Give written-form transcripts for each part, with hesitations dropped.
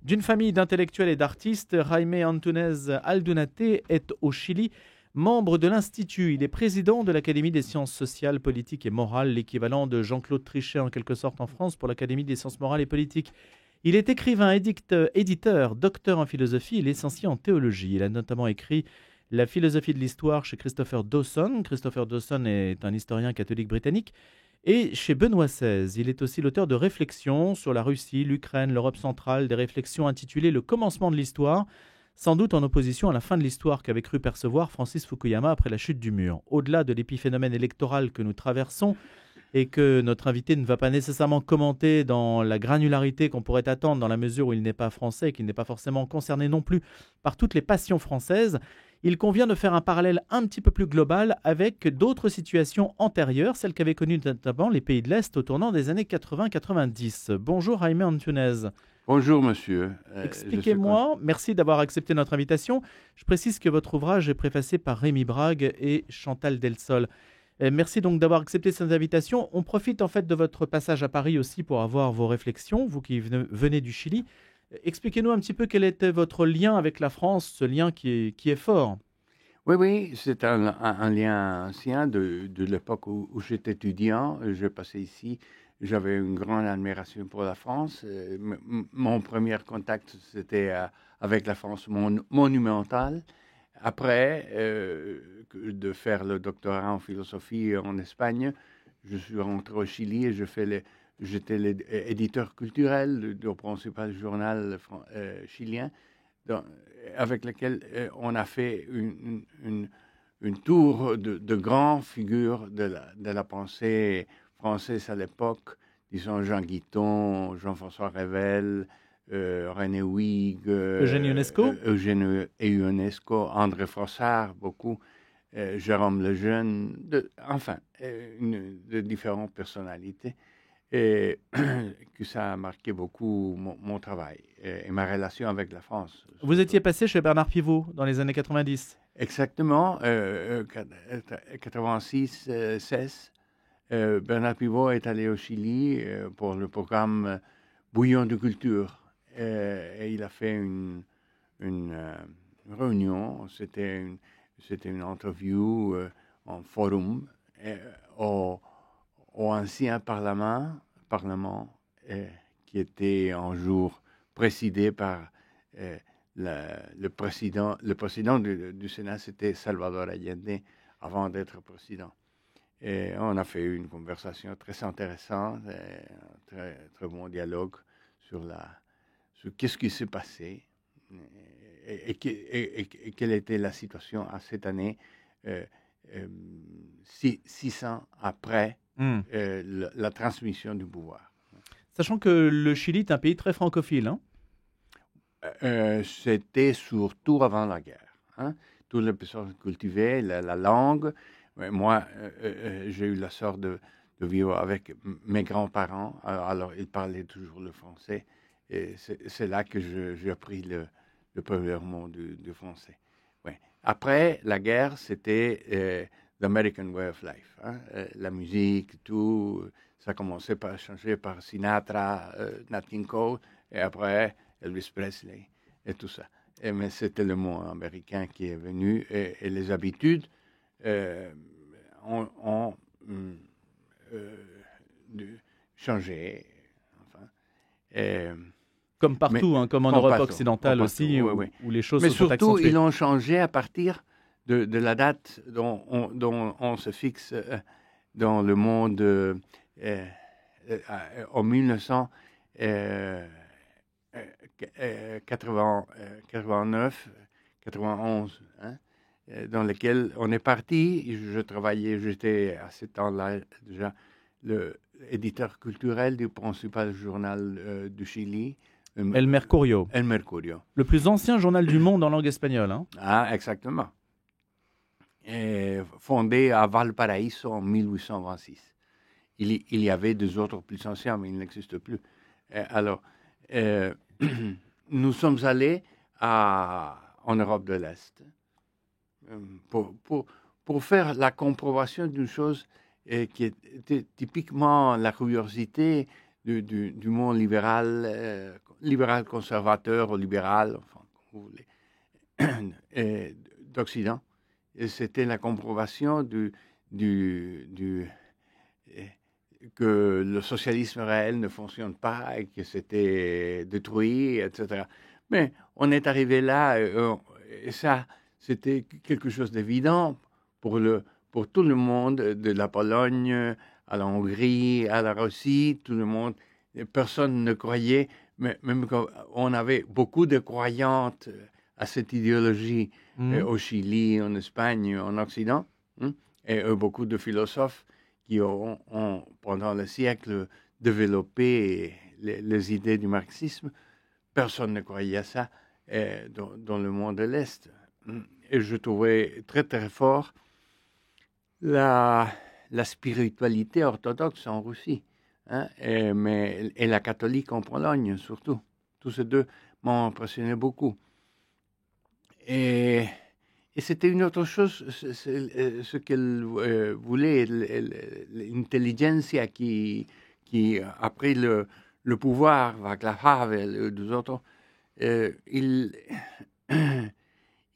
D'une famille d'intellectuels et d'artistes, Jaime Antunes Aldunate est au Chili, membre de l'Institut. Il est président de l'Académie des sciences sociales, politiques et morales, l'équivalent de Jean-Claude Trichet en quelque sorte en France pour l'Académie des sciences morales et politiques. Il est écrivain, éditeur, docteur en philosophie et licencié en théologie. Il a notamment écrit La philosophie de l'histoire chez Christopher Dawson. Christopher Dawson est un historien catholique britannique. Et chez Benoît XVI, il est aussi l'auteur de réflexions sur la Russie, l'Ukraine, l'Europe centrale, des réflexions intitulées Le commencement de l'histoire, sans doute en opposition à la fin de l'histoire qu'avait cru percevoir Francis Fukuyama après la chute du mur. Au-delà de l'épiphénomène électoral que nous traversons et que notre invité ne va pas nécessairement commenter dans la granularité qu'on pourrait attendre dans la mesure où il n'est pas français et qu'il n'est pas forcément concerné non plus par toutes les passions françaises, il convient de faire un parallèle un petit peu plus global avec d'autres situations antérieures, celles qu'avaient connues notamment les pays de l'Est au tournant des années 80-90. Bonjour Jaime Antunes. Bonjour monsieur. Expliquez-moi, merci d'avoir accepté notre invitation. Je précise que votre ouvrage est préfacé par Rémi Brague et Chantal Delsol. Merci donc d'avoir accepté cette invitation. On profite en fait de votre passage à Paris aussi pour avoir vos réflexions, vous qui venez du Chili. Expliquez-nous un petit peu quel était votre lien avec la France, ce lien qui est fort. Oui, c'est un lien ancien de l'époque où j'étais étudiant. Je passais ici, j'avais une grande admiration pour la France. Mon premier contact, c'était avec la France monumentale. Après, de faire le doctorat en philosophie en Espagne, je suis rentré au Chili et j'étais l'éditeur culturel du principal journal chilien, avec lequel on a fait une tour de grandes figures de la pensée française à l'époque, disons Jean Guiton, Jean-François Revel, René Huyghe, Eugène Ionesco, André Frossard, beaucoup, Jérôme Lejeune, de différentes personnalités. Et que ça a marqué beaucoup mon travail et ma relation avec la France. Vous étiez passé chez Bernard Pivot dans les années 90. Exactement, 86-16. Bernard Pivot est allé au Chili pour le programme Bouillon de culture. Et il a fait une réunion, c'était une interview en forum au ancien Parlement qui était un jour présidé par le président du Sénat, c'était Salvador Allende, avant d'être président. Et on a fait une conversation très intéressante, très, très bon dialogue sur qu'est-ce qui s'est passé et quelle était la situation à cette année, 6 ans après la transmission du pouvoir. Sachant que le Chili est un pays très francophile, hein? C'était surtout avant la guerre. Hein? Toutes les personnes cultivaient la langue. Moi, j'ai eu la sorte de vivre avec mes grands-parents. Alors, ils parlaient toujours le français. Et c'est là que j'ai appris le premier mot du français. Ouais. Après la guerre, c'était l'American Way of Life. Hein? La musique, tout. Ça commençait par changer par Sinatra, Nat King Cole, et après Elvis Presley et tout ça. Mais c'était le mot américain qui est venu et les habitudes ont changé. Enfin, comme partout, comme en Europe occidentale aussi, où les choses se sont accentuées. Mais surtout, ils ont changé à partir de la date dont on se fixe dans le monde en 1989, 91, hein, dans lequel on est parti. Je travaillais, j'étais à ce temps-là déjà l'éditeur culturel du principal journal du Chili. El Mercurio. Le plus ancien journal du monde en langue espagnole. Hein? Ah, exactement. Fondé à Valparaiso en 1826. Il y avait deux autres plus anciens, mais ils n'existent plus. Alors, nous sommes allés en Europe de l'Est pour faire la compréhension d'une chose qui était typiquement la curiosité du monde libéral libéral conservateur ou libéral, enfin, comme vous voulez, d'Occident. Et c'était la compréhension que le socialisme réel ne fonctionne pas et que c'était détruit, etc. Mais on est arrivé là, et ça, c'était quelque chose d'évident pour tout le monde, de la Pologne à la Hongrie, à la Russie, tout le monde. Personne ne croyait, mais même qu'on avait beaucoup de croyantes à cette idéologie au Chili, en Espagne, en Occident, hein, et beaucoup de philosophes qui ont pendant le siècle développé les idées du marxisme. Personne ne croyait à ça dans le monde de l'Est. Et je trouvais très, très fort la spiritualité orthodoxe en Russie, hein, et la catholique en Pologne surtout. Tous ces deux m'ont impressionné beaucoup. Et c'était une autre chose, ce qu'elle voulait, l'intelligentsia qui a pris le pouvoir, Václav Havel et deux autres, il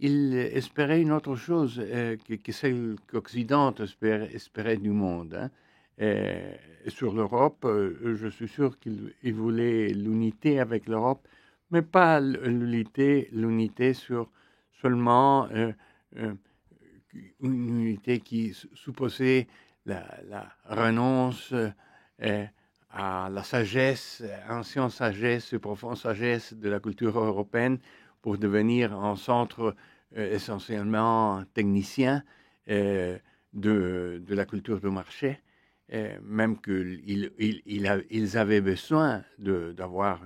espérait une autre chose que celle qu'Occident espérait du monde. Hein. Et sur l'Europe, je suis sûr qu'il voulait l'unité avec l'Europe, mais pas l'unité sur seulement une unité qui supposait la renonce à la sagesse, ancienne sagesse, profonde sagesse de la culture européenne pour devenir un centre essentiellement technicien de la culture de marché, même qu'ils avaient besoin d'avoir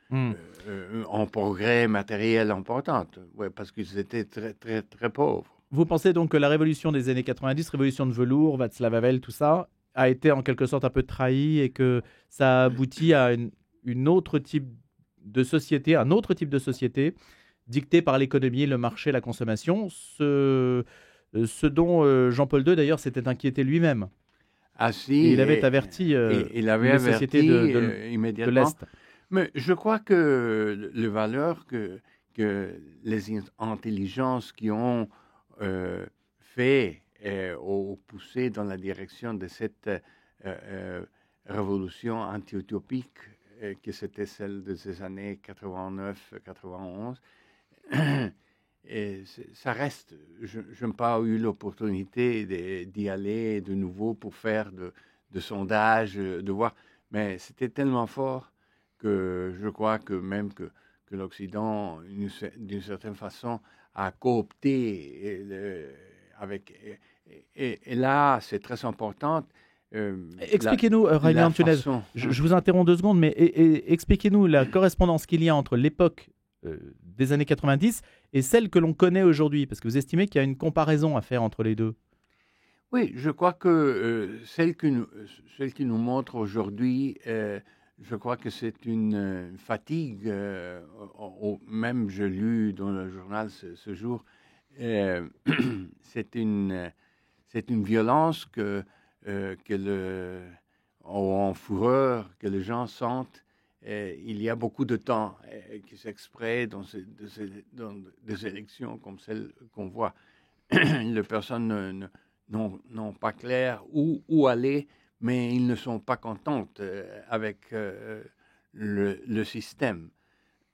un progrès matériel important, ouais, parce qu'ils étaient très, très, très pauvres. Vous pensez donc que la révolution des années 90, révolution de velours, Václav Havel, tout ça, a été en quelque sorte un peu trahi et que ça aboutit à une autre type de société, un autre type de société dictée par l'économie, le marché, la consommation, ce dont Jean-Paul II d'ailleurs s'était inquiété lui-même. Ah si, et il avait averti il avait les sociétés immédiatement. de l'Est. Mais je crois que les valeurs que les intelligences qui ont fait ou poussé dans la direction de cette révolution anti-utopique, que c'était celle de ces années 89-91, et ça reste. Je n'ai pas eu l'opportunité d'y aller de nouveau pour faire de sondages, de voir, mais c'était tellement fort que je crois que même que l'Occident, d'une certaine façon, a coopté et là, c'est très important. Expliquez-nous, Jaime Antunes, je vous interromps 2 secondes, mais expliquez-nous la correspondance qu'il y a entre l'époque des années 90 et celle que l'on connaît aujourd'hui, parce que vous estimez qu'il y a une comparaison à faire entre les deux. Oui, je crois que celle qui nous montre aujourd'hui, je crois que c'est une fatigue, même je lu dans le journal ce jour, c'est une violence en fureur que les gens sentent. Il y a beaucoup de temps qui s'exprime dans des élections comme celles qu'on voit. Les personnes n'ont pas clair où aller, mais ils ne sont pas contentes avec le système.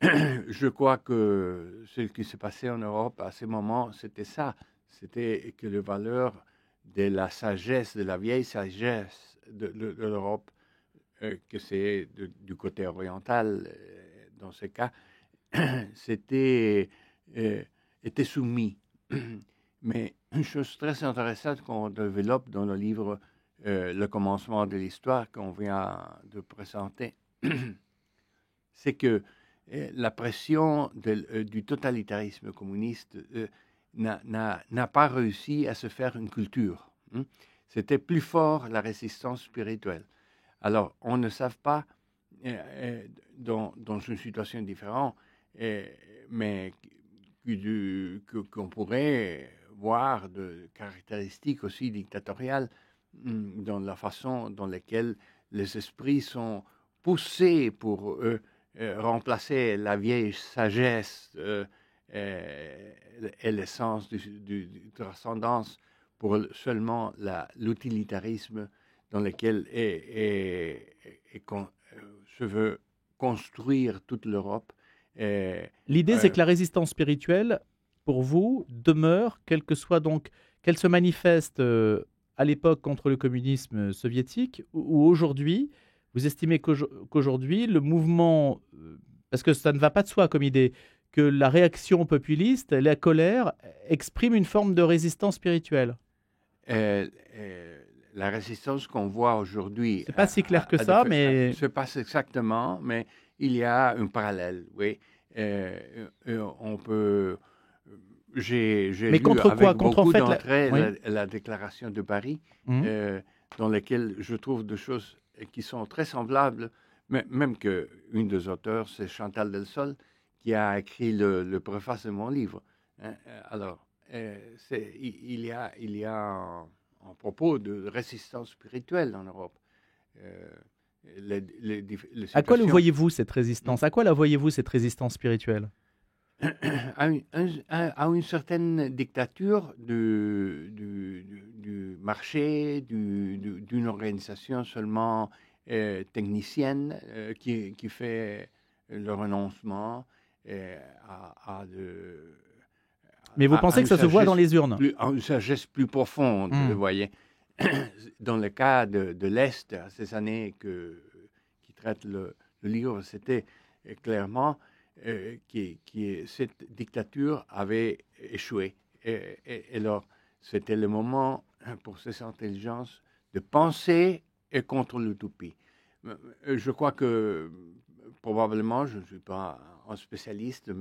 Je crois que ce qui s'est passé en Europe à ce moment, c'était ça. C'était que les valeurs de la sagesse, de la vieille sagesse de l'Europe, que c'est du côté oriental, dans ce cas, était soumis. Mais une chose très intéressante qu'on développe dans le livre Le commencement de l'histoire qu'on vient de présenter, c'est que la pression du totalitarisme communiste n'a pas réussi à se faire une culture. C'était plus fort la résistance spirituelle. Alors, on ne savait pas, dans une situation différente, mais qu'on pourrait voir de caractéristiques aussi dictatoriales dans la façon dans laquelle les esprits sont poussés pour remplacer la vieille sagesse et l'essence de transcendance pour seulement l'utilitarisme dans lequel se veut construire toute l'Europe. L'idée, c'est que la résistance spirituelle, pour vous, demeure, qu'elle se manifeste à l'époque contre le communisme soviétique, ou aujourd'hui, vous estimez qu'aujourd'hui, le mouvement, parce que ça ne va pas de soi comme idée, que la réaction populiste, la colère, exprime une forme de résistance spirituelle. La résistance qu'on voit aujourd'hui... C'est pas si clair que ça, mais... Se passe exactement, mais il y a un parallèle, oui. On peut... J'ai lu contre avec quoi? Contre, beaucoup en fait, d'entrée oui. la déclaration de Paris, dans laquelle je trouve des choses qui sont très semblables, même qu'une des auteurs, c'est Chantal Delsol, qui a écrit le préface de mon livre. Alors, il y a un propos de résistance spirituelle en Europe. À quoi le voyez-vous, cette résistance? À quoi la voyez-vous, cette résistance spirituelle? À une certaine dictature du marché, d'une organisation seulement technicienne qui fait le renoncement Mais vous pensez que ça se voit dans les urnes? Une sagesse plus profonde, vous voyez. Dans le cas de l'Est, à ces années qui traitent le livre, c'était clairement que cette dictature avait échoué. Et alors, c'était le moment pour ces intelligences de penser contre l'utopie. Je crois que, probablement, je ne suis pas un spécialiste,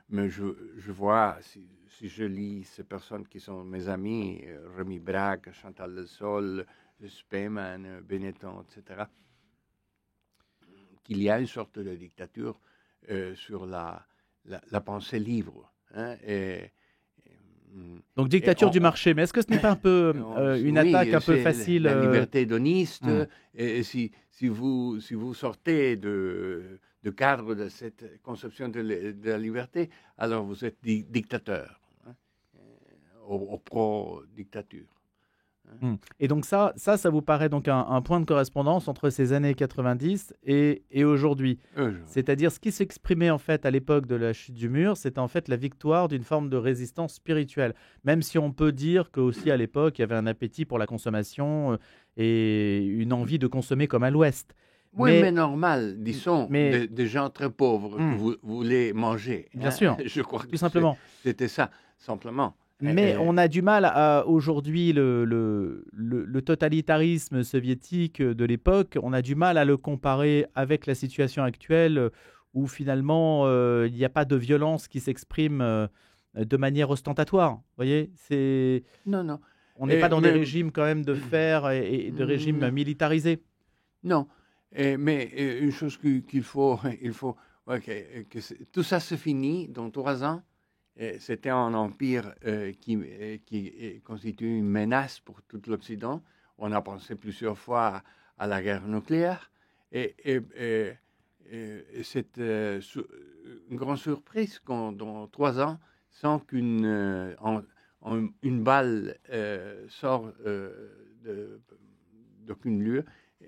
mais je vois, si je lis ces personnes qui sont mes amis, Rémi Braque, Chantal Delsol, Speyman, Benetton, etc., qu'il y a une sorte de dictature sur la pensée libre. Hein, donc dictature du marché, mais est-ce que ce n'est pas un peu une attaque un peu facile? La liberté hédoniste. Et si vous sortez de cadre de cette conception de la liberté, alors vous êtes dictateur, hein, au pro-dictature. Hein. Et donc ça vous paraît donc un point de correspondance entre ces années 90 et aujourd'hui. C'est-à-dire ce qui s'exprimait en fait à l'époque de la chute du mur, c'était en fait la victoire d'une forme de résistance spirituelle. Même si on peut dire qu'aussi à l'époque, il y avait un appétit pour la consommation et une envie de consommer comme à l'Ouest. Oui, mais normal, disons, des gens très pauvres que vous voulez manger. Bien sûr, je crois tout que simplement. C'était ça, simplement. Mais on a du mal aujourd'hui, le totalitarisme soviétique de l'époque, on a du mal à le comparer avec la situation actuelle où finalement il n'y a pas de violence qui s'exprime de manière ostentatoire. Vous voyez, Non. On n'est pas dans des régimes quand même de fer et de régimes militarisés. Non, mais une chose qu'il faut que tout ça se finit dans 3 ans. C'était un empire qui constitue une menace pour tout l'Occident. On a pensé plusieurs fois à la guerre nucléaire. Et c'est une grande surprise quand, dans 3 ans, sans qu'une balle sort d'aucune lieu,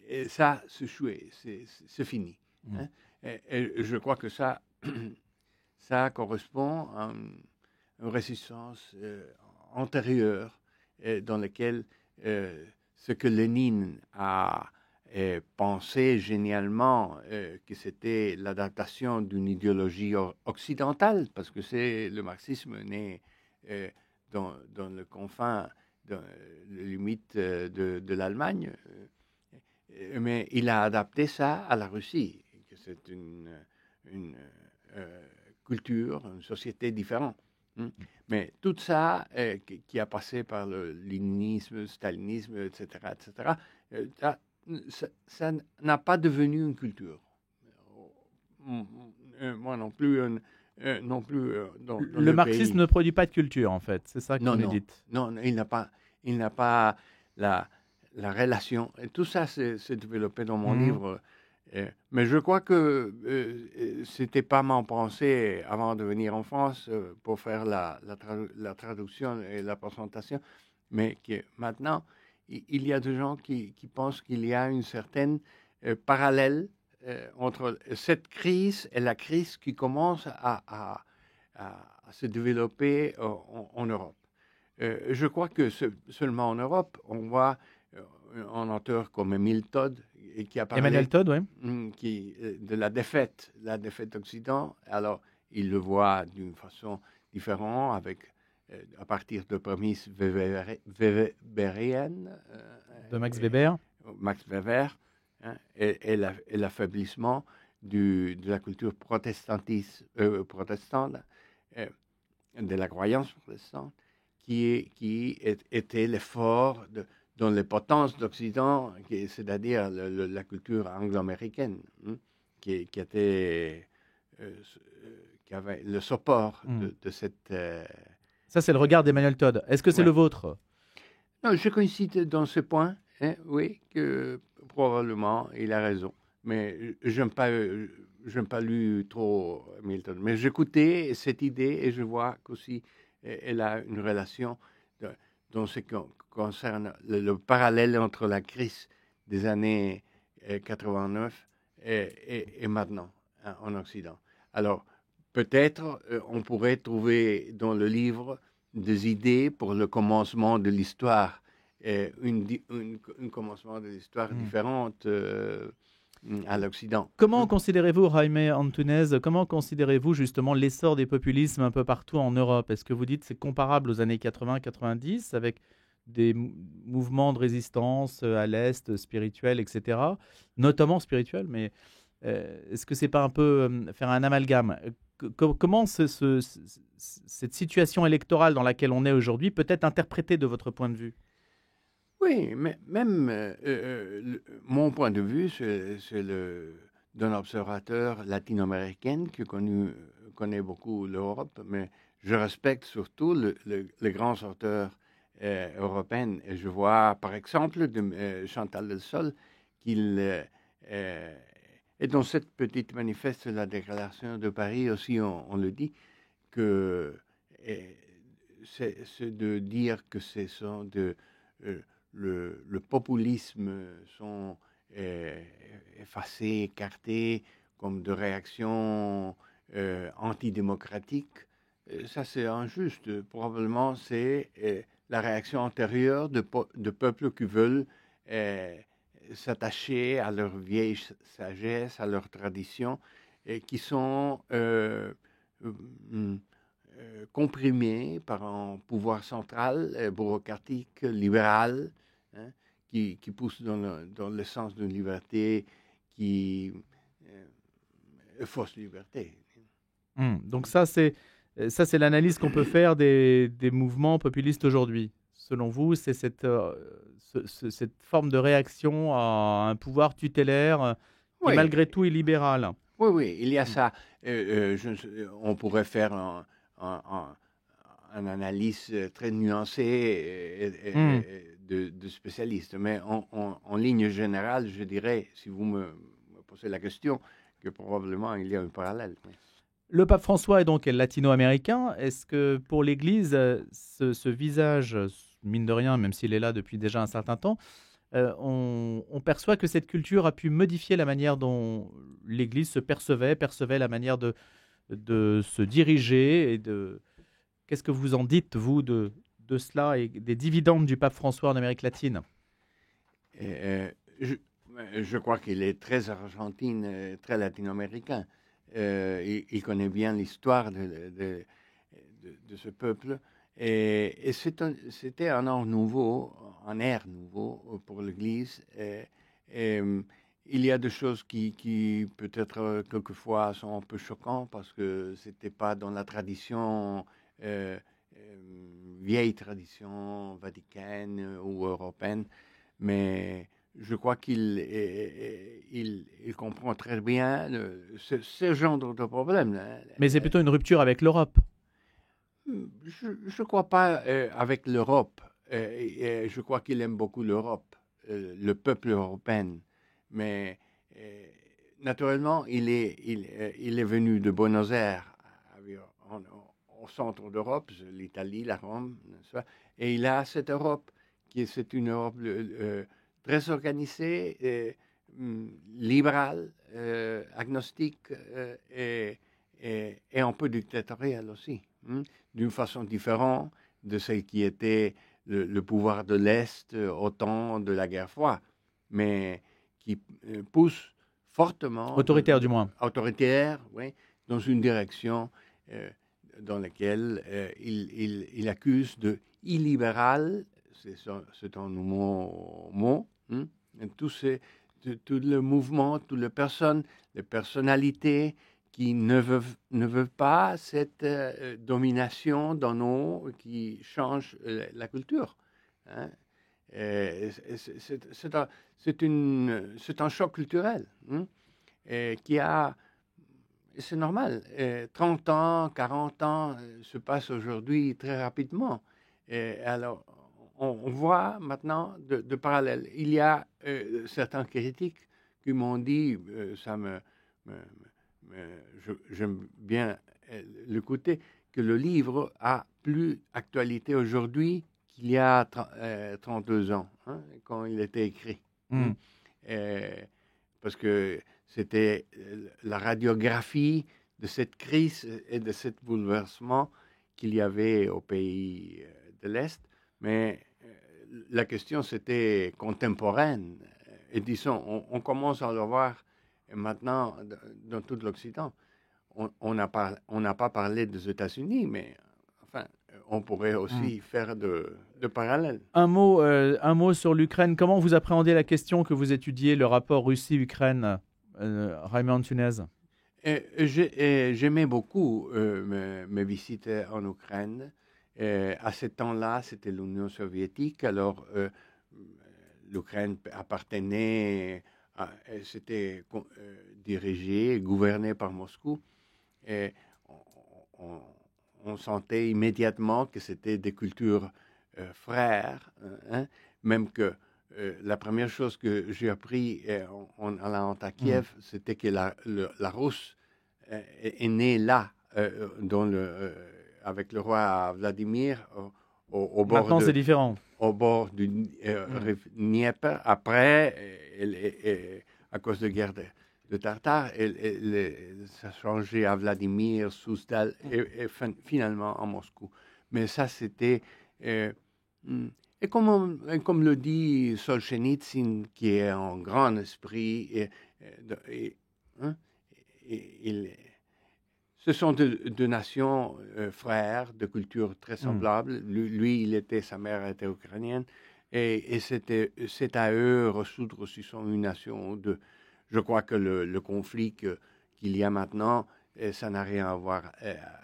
et ça, c'est fini. Hein? Et je crois que ça correspond à une résistance antérieure dans laquelle ce que Lénine a pensé génialement que c'était l'adaptation d'une idéologie occidentale, parce que c'est le marxisme né dans le confin, dans les limites de l'Allemagne, mais il a adapté ça à la Russie, que c'est une culture, une société différente. Mais tout ça qui a passé par le léninisme, le stalinisme, etc., ça n'a pas devenu une culture. Moi non plus. Dans le marxisme pays. Ne produit pas de culture, en fait. C'est ça que vous nous dites. Non, il n'a pas la relation. Et tout ça s'est développé dans mon livre. Mais je crois que c'était pas mon pensée avant de venir en France pour faire la traduction et la présentation, mais que maintenant, il y a des gens qui pensent qu'il y a une certaine parallèle entre cette crise et la crise qui commence à se développer en Europe. Je crois que seulement en Europe, on voit un auteur comme Émile Todd qui a parlé Emmanuel Todd, oui. de la défaite d'Occident. Alors, il le voit d'une façon différente, à partir de prémices weberiennes. De Max Weber. Max Weber, hein, et l'affaiblissement de la culture protestante, de la croyance protestante, qui était l'effort dans les potences d'Occident, c'est-à-dire la culture anglo-américaine, hein, qui avait le support de cette... Ça, c'est le regard d'Emmanuel Todd. Est-ce que c'est le vôtre? Non, je coïncide dans ce point, hein, oui, que probablement il a raison. Mais je n'aime pas lu trop Milton. Mais j'écoutais cette idée et je vois qu'aussi elle a une relation dans ce qui concerne le parallèle entre la crise des années 89 et maintenant, hein, en Occident. Alors, peut-être on pourrait trouver dans le livre des idées pour le commencement de l'histoire, un commencement de l'histoire différente à l'Occident. Comment considérez-vous, Jaime Antunes, comment considérez-vous justement l'essor des populismes un peu partout en Europe? Est-ce que vous dites que c'est comparable aux années 80-90 avec des mouvements de résistance à l'Est, spirituels, etc., notamment spirituels, mais est-ce que c'est pas un peu faire un amalgame? Comment cette situation électorale dans laquelle on est aujourd'hui peut être interprétée de votre point de vue? Oui, mais même mon point de vue, c'est d'un observateur latino-américain qui connaît beaucoup l'Europe, mais je respecte surtout les grands auteurs européens. Et je vois, par exemple, de Chantal Delsol, qu'il et dans cette petite manifeste de la Déclaration de Paris aussi, on le dit, que c'est de dire que ce sont le populisme sont effacés, écartés comme de réactions antidémocratiques. Ça, c'est injuste. Probablement, c'est la réaction antérieure de peuples qui veulent s'attacher à leur vieille sagesse, à leurs traditions, et qui sont comprimés par un pouvoir central, bureaucratique, libéral, hein, qui pousse dans le sens d'une liberté qui fausse liberté. Donc ça, c'est l'analyse qu'on peut faire des mouvements populistes aujourd'hui. Selon vous, c'est cette forme de réaction à un pouvoir tutélaire qui, malgré tout, est libéral. Oui, il y a ça. On pourrait faire une analyse très nuancée de spécialistes, mais en ligne générale, je dirais, si vous me posez la question, que probablement il y a un parallèle. Oui. Le pape François est donc latino-américain. Est-ce que pour l'Église, ce visage, mine de rien, même s'il est là depuis déjà un certain temps, on perçoit que cette culture a pu modifier la manière dont l'Église se percevait la manière de se diriger et Qu'est-ce que vous en dites, vous, de cela et des dividendes du pape François en Amérique latine? Je crois qu'il est très argentine, très latino-américain. Il connaît bien l'histoire de ce peuple. Et c'était un art nouveau, un air nouveau pour l'Église. Il y a des choses qui peut-être quelquefois sont un peu choquantes parce que ce n'était pas dans la tradition, vieille tradition vaticaine ou européenne, mais je crois qu'il comprend très bien ce genre de problème. Mais c'est plutôt une rupture avec l'Europe. Je ne crois pas avec l'Europe. Je crois qu'il aime beaucoup l'Europe, le peuple européen. Mais naturellement, il est venu de Buenos Aires, au centre d'Europe, l'Italie, la Rome, n'est-ce pas? Et il a cette Europe, c'est une Europe très organisée, libérale, agnostique et un peu dictatoriale aussi, d'une façon différente de ce qui était le pouvoir de l'Est au temps de la guerre froide, mais qui pousse fortement, Autoritaire du moins. autoritaire, oui, dans une direction dans laquelle il accuse de illibéral, c'est un nouveau mot, tout le mouvement, toutes les personnes, les personnalités qui ne veulent pas cette domination dans nous, qui change la culture. Hein. C'est un choc culturel qui a, c'est normal, 30 ans, 40 ans se passent aujourd'hui très rapidement. Alors, on voit maintenant de parallèles. Il y a certains critiques qui m'ont dit, j'aime bien le côté que le livre a plus d'actualité aujourd'hui qu'il y a 32 ans, quand il était écrit. Parce que c'était la radiographie de cette crise et de ce bouleversement qu'il y avait au pays de l'Est. Mais la question, c'était contemporaine. Et disons, on commence à le voir maintenant dans tout l'Occident. On n'a pas parlé des États-Unis, mais enfin, on pourrait aussi faire de parallèles. Un mot sur l'Ukraine. Comment vous appréhendez la question que vous étudiez, le rapport Russie-Ukraine, Jaime Antunes? J'aimais beaucoup mes visites en Ukraine. À ce temps-là, c'était l'Union soviétique. Alors, l'Ukraine appartenait, c'était dirigé, gouverné par Moscou. Et on sentait immédiatement que c'était des cultures frères, même que la première chose que j'ai appris en allant à Kiev, c'était que la Russe est née là, avec le roi Vladimir, au bord Maintenant, c'est différent. Au bord du Dnieper. Après, à cause de la guerre de Tartare, ça a changé à Vladimir, Souzdal et finalement à Moscou. Mais ça, c'était... et comme le dit Solzhenitsyn, qui est un grand esprit, ce sont deux nations frères, de cultures très semblables. Lui, sa mère était ukrainienne, et c'est à eux résoudre aussi son une nation. Je crois que le conflit qu'il y a maintenant, ça n'a rien à voir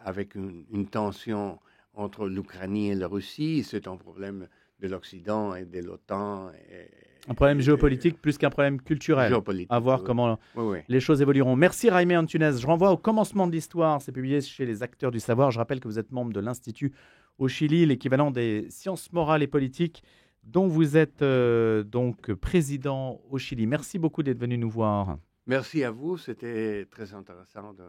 avec une tension entre l'Ukraine et la Russie. C'est un problème de l'Occident et de l'OTAN. Un problème géopolitique plus qu'un problème culturel. À voir comment les choses évolueront. Merci Jaime Antunes. Je renvoie au commencement de l'histoire. C'est publié chez les Acteurs du Savoir. Je rappelle que vous êtes membre de l'Institut au Chili, l'équivalent des sciences morales et politiques, dont vous êtes donc président au Chili. Merci beaucoup d'être venu nous voir. Merci à vous. C'était très intéressant de